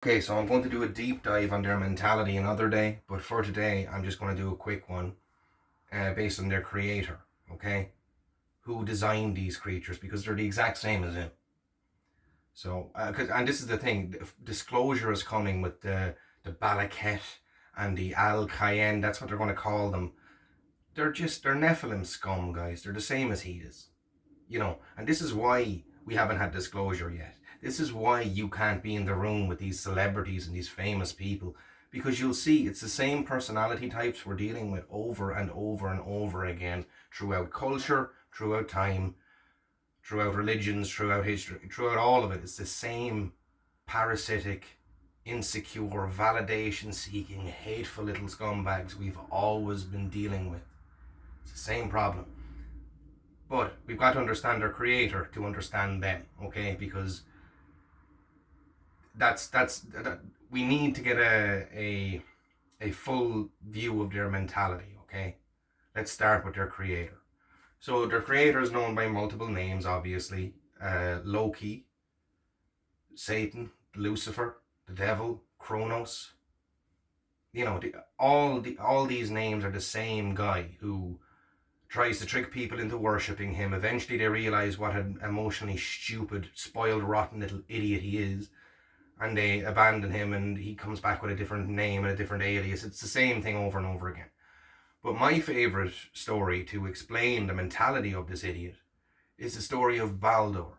Okay, so I'm going to do a deep dive on their mentality another day, but for today, I'm just going to do a quick one based on their creator, okay? Who designed these creatures because they're the exact same as him. So, and this is the thing, disclosure is coming with the Balaket and the Ael Kayeen, that's what they're going to call them. They're Nephilim scum, guys. They're the same as he is. And this is why we haven't had disclosure yet. This is why you can't be in the room with these celebrities and these famous people, because you'll see it's the same personality types we're dealing with over and over and over again throughout culture, throughout time, throughout religions, throughout history, throughout all of it. It's the same parasitic, insecure, validation seeking, hateful little scumbags we've always been dealing with. It's the same problem. But we've got to understand our creator to understand them, okay? Because that we need to get a full view of their mentality, okay? Let's start with their creator. So their creator is known by multiple names, obviously. Loki, Satan, Lucifer, the devil, Kronos. All these names are the same guy who tries to trick people into worshipping him. Eventually they realize what an emotionally stupid, spoiled, rotten little idiot he is, and they abandon him, and he comes back with a different name and a different alias. It's the same thing over and over again. But my favourite story to explain the mentality of this idiot is the story of Baldur,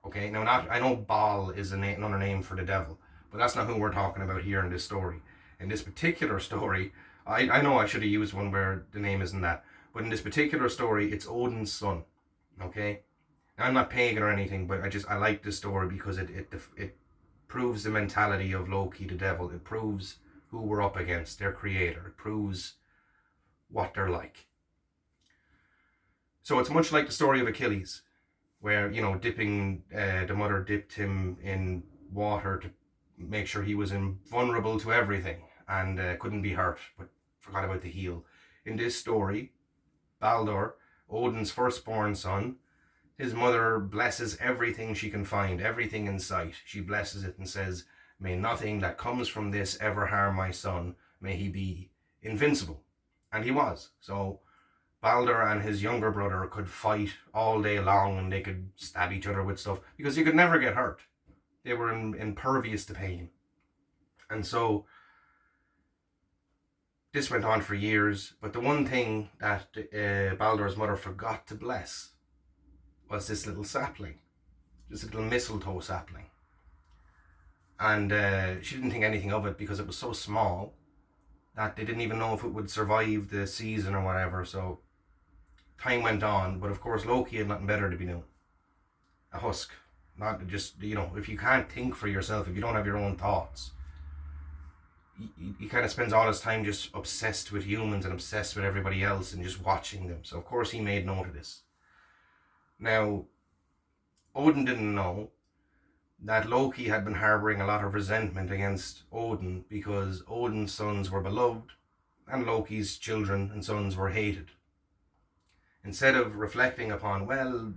okay? Now, I know Baal is another name for the devil, but that's not who we're talking about here in this story. In this particular story, I know I should have used one where the name isn't that, but in this particular story, it's Odin's son, okay? Now, I'm not pagan or anything, but I like this story because it proves the mentality of Loki, the devil. It proves who we're up against, their creator. It proves what they're like. So it's much like the story of Achilles, where the mother dipped him in water to make sure he was invulnerable to everything and couldn't be hurt, but forgot about the heel. In this story, Baldur, Odin's firstborn son, his mother blesses everything she can find, everything in sight. She blesses it and says, "May nothing that comes from this ever harm my son. May he be invincible." And he was. So Baldur and his younger brother could fight all day long, and they could stab each other with stuff because you could never get hurt. They were impervious to pain. And so this went on for years, but the one thing that Baldur's mother forgot to bless was this little sapling, this little mistletoe sapling. And she didn't think anything of it because it was so small that they didn't even know if it would survive the season or whatever. So time went on, but of course Loki had nothing better to be doing. A husk. Not just, if you can't think for yourself, if you don't have your own thoughts, he kind of spends all his time just obsessed with humans and obsessed with everybody else and just watching them. So of course he made note of this. Now, Odin didn't know that Loki had been harboring a lot of resentment against Odin because Odin's sons were beloved and Loki's children and sons were hated. Instead of reflecting upon, well,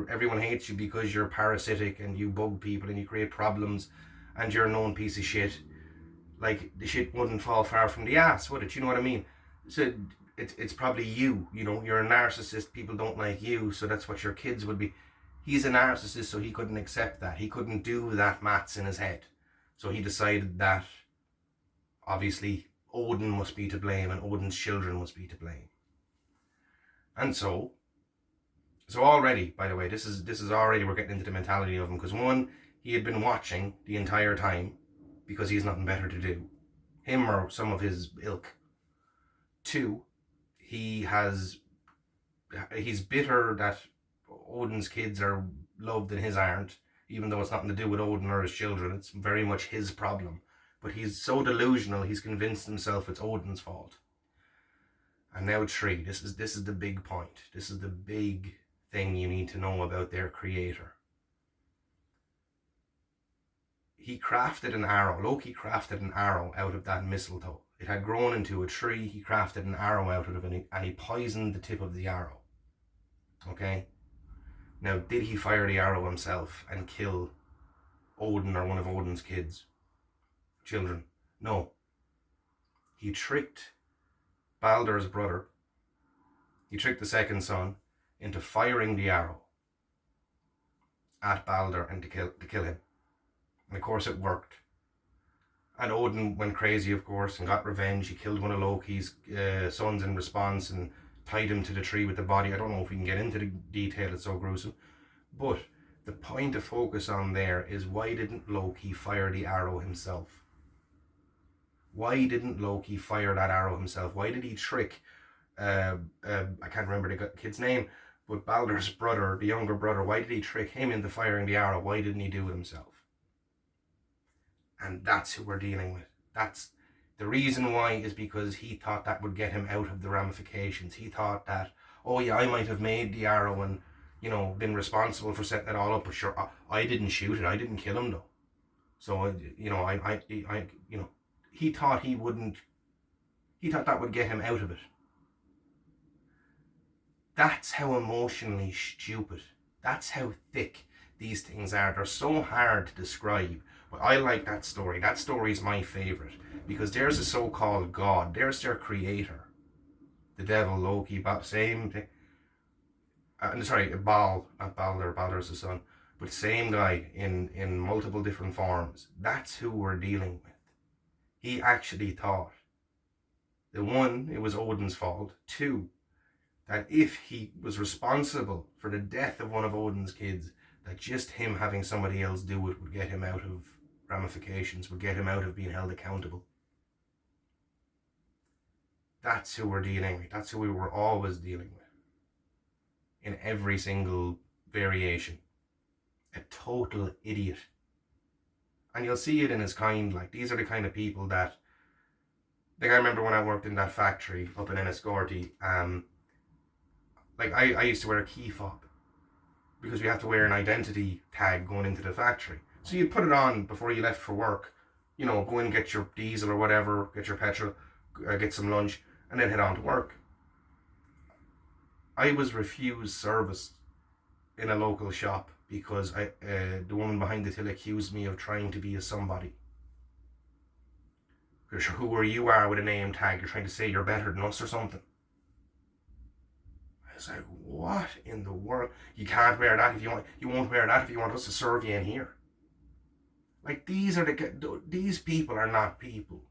everyone hates you because you're parasitic and you bug people and you create problems and you're a known piece of shit, like the shit wouldn't fall far from the ass, would it? You know what I mean? So it's probably you, you're a narcissist, people don't like you, so that's what your kids would be. He's a narcissist, so he couldn't accept that. He couldn't do that maths in his head. So he decided that obviously Odin must be to blame and Odin's children must be to blame. And so already, by the way, this is already, we're getting into the mentality of him, because one, he had been watching the entire time because he has nothing better to do, him or some of his ilk. Two, he's bitter that Odin's kids are loved and his aren't, even though it's nothing to do with Odin or his children. It's very much his problem. But he's so delusional, he's convinced himself it's Odin's fault. And now three, this is the big point. This is the big thing you need to know about their creator. Loki crafted an arrow out of that mistletoe. It had grown into a tree. He crafted an arrow out of it, and he poisoned the tip of the arrow. Okay? Now, did he fire the arrow himself and kill Odin or one of Odin's children. No. He tricked Baldur's brother, he tricked the second son into firing the arrow at Baldur and to kill him. And of course it worked. And Odin went crazy, of course, and got revenge. He killed one of Loki's sons in response and tied him to the tree with the body. I don't know if we can get into the detail, it's so gruesome. But the point to focus on there is, why didn't Loki fire the arrow himself? Why didn't Loki fire that arrow himself? Why did he trick, I can't remember the kid's name, but Baldur's brother, the younger brother, why did he trick him into firing the arrow? Why didn't he do it himself? And that's who we're dealing with. That's the reason why, is because he thought that would get him out of the ramifications. He thought that, oh yeah, I might have made the arrow and, you know, been responsible for setting it all up, but sure, I didn't shoot it. I didn't kill him though. So, you know, you know, he thought he thought that would get him out of it. That's how emotionally stupid, that's how thick these things are. They're so hard to describe. But I like that story. That story is my favourite, because there's a so-called god. There's their creator. The devil, Loki, same thing. Sorry, Baal, not Baldur. Baldur's the son. But same guy in multiple different forms. That's who we're dealing with. He actually thought, the one, it was Odin's fault. Two, that if he was responsible for the death of one of Odin's kids, that just him having somebody else do it would get him out of ramifications, would get him out of being held accountable. That's who we're dealing with. That's who we were always dealing with. In every single variation. A total idiot. And you'll see it in his kind. Like, these are the kind of people that, like, I remember when I worked in that factory up in Enniscorthy, like I used to wear a key fob, because we have to wear an identity tag going into the factory. So you'd put it on before you left for work, you know, go in and get your diesel or whatever, get your petrol, get some lunch, and then head on to work. I was refused service in a local shop because the woman behind the till accused me of trying to be a somebody. Because who you are with a name tag, you're trying to say you're better than us or something. I was like, what in the world? You can't wear that if you want. You won't wear that if you want us to serve you in here. Like, these people are not people.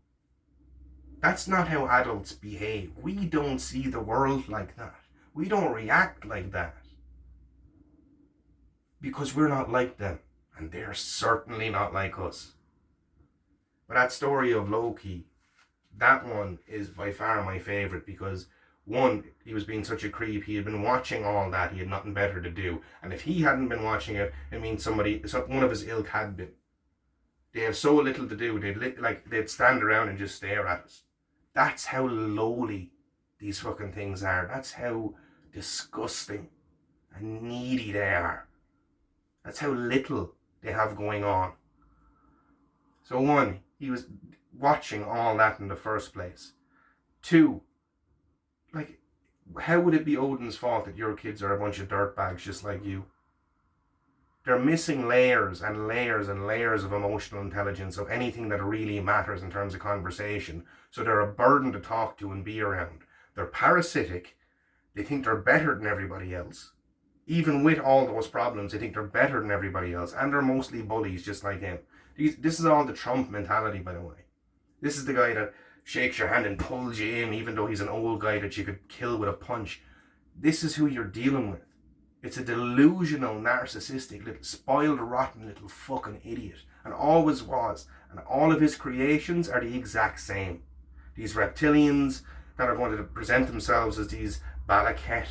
That's not how adults behave. We don't see the world like that. We don't react like that. Because we're not like them. And they're certainly not like us. But that story of Loki, that one is by far my favourite, because one, he was being such a creep. He had been watching all that. He had nothing better to do. And if he hadn't been watching it, it means one of his ilk had been. They have so little to do. They'd stand around and just stare at us. That's how lowly these fucking things are. That's how disgusting and needy they are. That's how little they have going on. So one, he was watching all that in the first place. Two, like, how would it be Odin's fault that your kids are a bunch of dirtbags just like you? They're missing layers and layers and layers of emotional intelligence, of anything that really matters in terms of conversation. So they're a burden to talk to and be around. They're parasitic. They think they're better than everybody else. Even with all those problems, they think they're better than everybody else. And they're mostly bullies just like him. This is all the Trump mentality, by the way. This is the guy that shakes your hand and pulls you in, even though he's an old guy that you could kill with a punch. This is who you're dealing with. It's a delusional, narcissistic, little spoiled, rotten little fucking idiot. And always was. And all of his creations are the exact same. These reptilians that are going to present themselves as these Balaket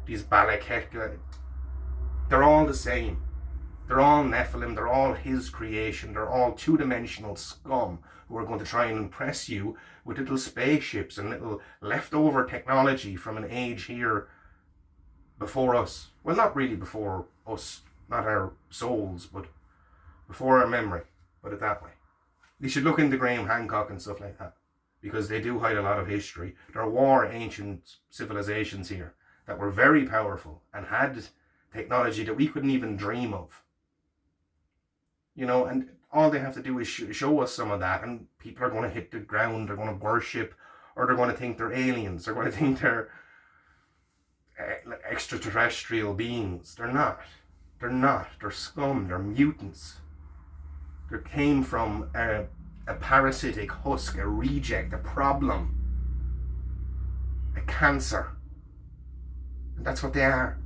guys. They're all the same. They're all Nephilim. They're all his creation. They're all two-dimensional scum who are going to try and impress you with little spaceships and little leftover technology from an age here before us. Well, not really before us, not our souls, but before our memory. Put it that way. You should look into Graham Hancock and stuff like that, because they do hide a lot of history. There were ancient civilizations here that were very powerful and had technology that we couldn't even dream of. and all they have to do is show us some of that, and people are going to hit the ground, they're going to worship, or they're going to think they're aliens, they're going to think they're extraterrestrial beings. They're not. They're scum, they're mutants. They came from a parasitic husk, a reject, a problem, a cancer. And that's what they are.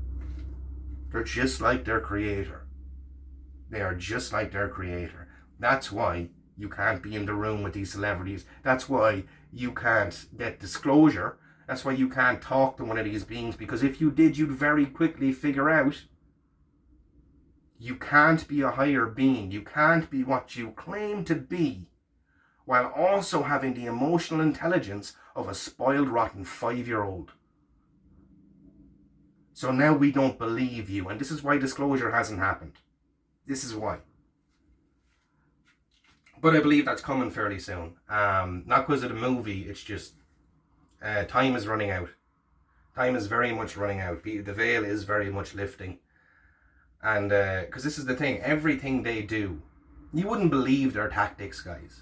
They're just like their creator. They are just like their creator. That's why you can't be in the room with these celebrities. That's why you can't get disclosure. That's why you can't talk to one of these beings, because if you did, you'd very quickly figure out you can't be a higher being. You can't be what you claim to be while also having the emotional intelligence of a spoiled, rotten 5-year-old. So now we don't believe you, and this is why disclosure hasn't happened. This is why. But I believe that's coming fairly soon. Not because of the movie, it's just time is running out. Time is very much running out. The veil is very much lifting. And because this is the thing, everything they do, you wouldn't believe their tactics, guys.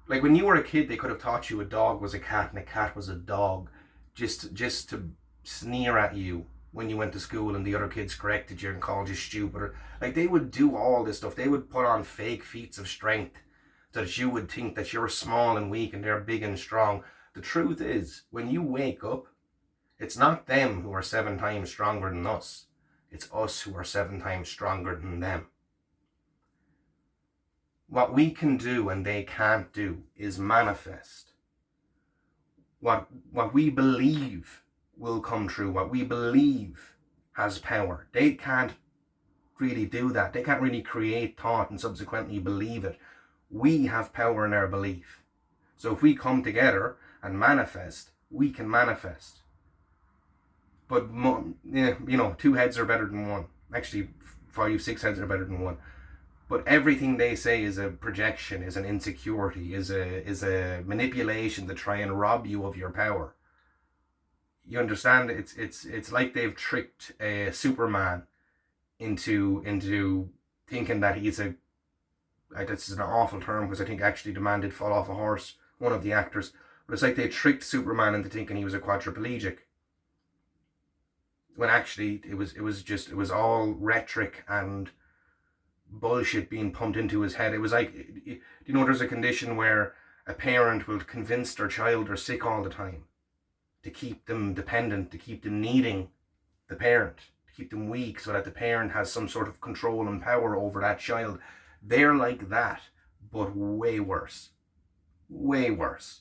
Like when you were a kid, they could have taught you a dog was a cat and a cat was a dog, just to sneer at you when you went to school and the other kids corrected you and called you stupid. Like they would do all this stuff. They would put on fake feats of strength so that you would think that you're small and weak and they're big and strong. The truth is, when you wake up, it's not them who are 7 times stronger than us. It's us who are 7 times stronger than them. What we can do and they can't do is manifest. What we believe will come true, what we believe has power. They can't really do that. They can't really create thought and subsequently believe it. We have power in our belief. So if we come together and manifest, we can manifest. But, 2 heads are better than one. Actually, 5, 6 heads are better than one. But everything they say is a projection, is an insecurity, is a manipulation to try and rob you of your power. You understand? It's like they've tricked Superman into thinking that he's this is an awful term because I think actually the man did fall off a horse, one of the actors. But it's like they tricked Superman into thinking he was a quadriplegic, when actually it was all rhetoric and bullshit being pumped into his head. It was like, there's a condition where a parent will convince their child they're sick all the time to keep them dependent, to keep them needing the parent, to keep them weak so that the parent has some sort of control and power over that child. They're like that, but way worse. Way worse.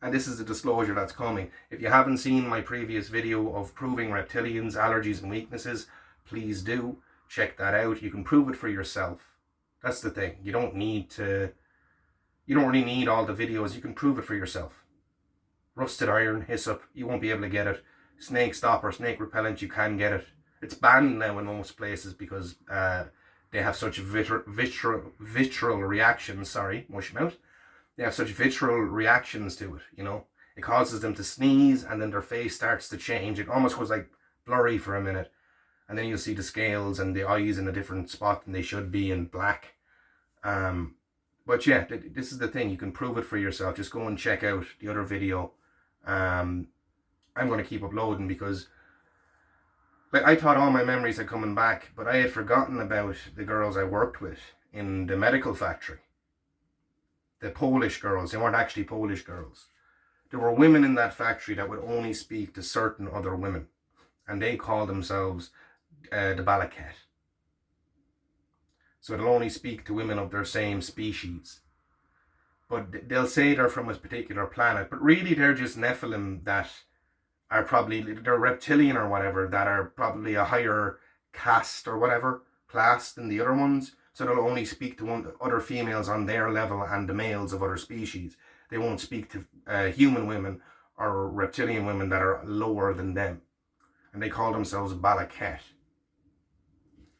And this is the disclosure that's coming. If you haven't seen my previous video of proving reptilians' allergies and weaknesses, please do check that out. You can prove it for yourself. That's the thing. You don't really need all the videos. You can prove it for yourself. Rusted iron, hyssop, you won't be able to get it. Snake stopper, snake repellent, you can get it. It's banned now in most places because they have such visceral reactions. Mush mouth. They have such visceral reactions to it, It causes them to sneeze and then their face starts to change. It almost goes like blurry for a minute. And then you'll see the scales and the eyes in a different spot than they should be in black. But yeah, this is the thing. You can prove it for yourself. Just go and check out the other video. I'm going to keep uploading because I thought all my memories had coming back, but I had forgotten about the girls I worked with in the medical factory. The Polish girls. They weren't actually Polish girls. There were women in that factory that would only speak to certain other women. And they call themselves the Balaket. So they'll only speak to women of their same species. But they'll say they're from a particular planet. But really they're just Nephilim that are they're reptilian or whatever, that are probably a higher caste or whatever, class than the other ones. So they'll only speak to other females on their level and the males of other species. They won't speak to human women or reptilian women that are lower than them. And they call themselves Balaket.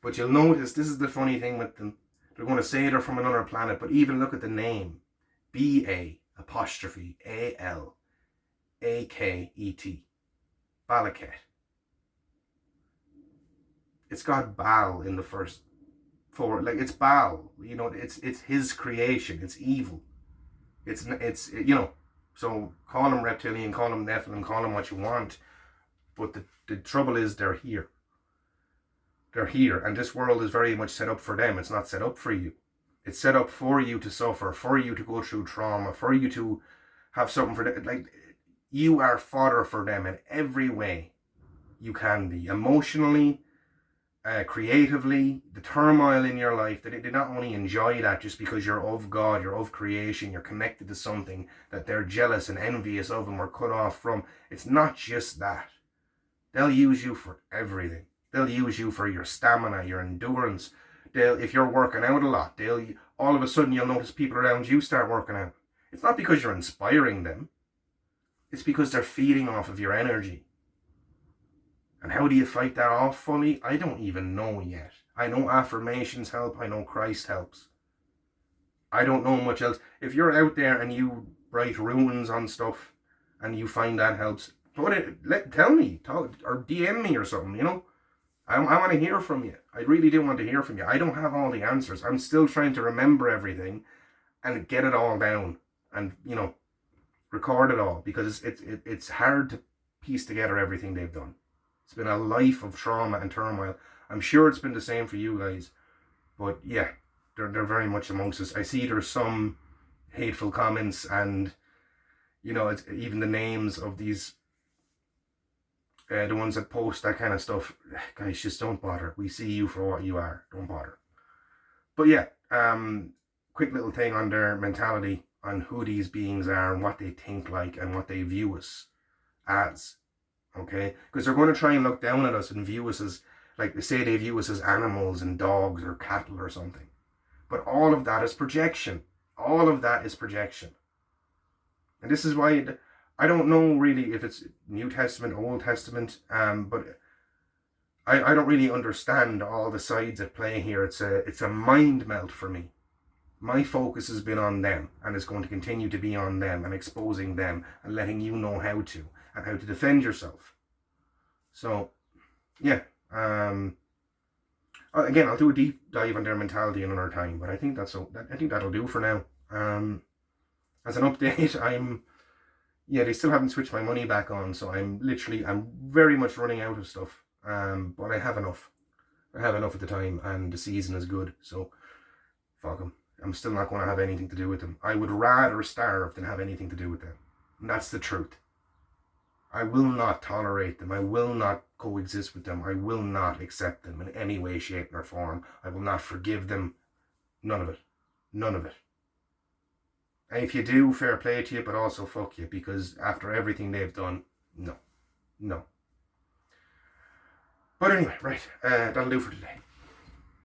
But you'll notice, this is the funny thing with them. They're going to say they're from another planet, but even look at the name. B-A-Ael Kayeen. Balaket. It's got Baal in the first for, like, it's Baal, you know, it's his creation, it's evil. It's you know, so call him reptilian, call him Nephilim, call him what you want, but the trouble is they're here. They're here, and this world is very much set up for them. It's not set up for you. It's set up for you to suffer, for you to go through trauma, for you to have something for them. Like, you are fodder for them in every way you can be. Emotionally, creatively, the turmoil in your life, that they not only enjoy that just because you're of God, you're of creation, you're connected to something that they're jealous and envious of and were cut off from. It's not just that. They'll use you for everything. They'll use you for your stamina, your endurance. If you're working out a lot, all of a sudden you'll notice people around you start working out. It's not because you're inspiring them. It's because they're feeding off of your energy. And how do you fight that off fully? I don't even know yet. I know affirmations help. I know Christ helps. I don't know much else. If you're out there and you write runes on stuff and you find that helps, tell me, or DM me or something, you know. I want to hear from you. I really do want to hear from you. I don't have all the answers. I'm still trying to remember everything and get it all down and, you know, record it all, because it's hard to piece together everything they've done. It's been a life of trauma and turmoil. I'm sure it's been the same for you guys. But yeah, they're very much amongst us. I see there's some hateful comments, and, you know, it's even the names of these, the ones that post that kind of stuff. Guys, just don't bother. We see you for what you are. Don't bother. But yeah, quick little thing on their mentality, on who these beings are and what they think like and what they view us as. Okay, because they're going to try and look down at us and view us as, like, they say they view us as animals and dogs or cattle or something. But all of that is projection. All of that is projection. And this is why I don't know really if it's New Testament, Old Testament, but I don't really understand all the sides at play here. It's a mind melt for me. My focus has been on them, and it's going to continue to be on them and exposing them and letting you know how to, and how to defend yourself. So, yeah. Again, I'll do a deep dive on their mentality another time, but I think I think that'll do for now. As an update, they still haven't switched my money back on, so I'm very much running out of stuff. But I have enough. I have enough at the time, and the season is good, so fuck them. I'm still not going to have anything to do with them. I would rather starve than have anything to do with them. And that's the truth. I will not tolerate them. I will not coexist with them. I will not accept them in any way, shape, or form. I will not forgive them. None of it. None of it. And if you do, fair play to you, but also fuck you, because after everything they've done, no. No. But anyway, right, that'll do for today.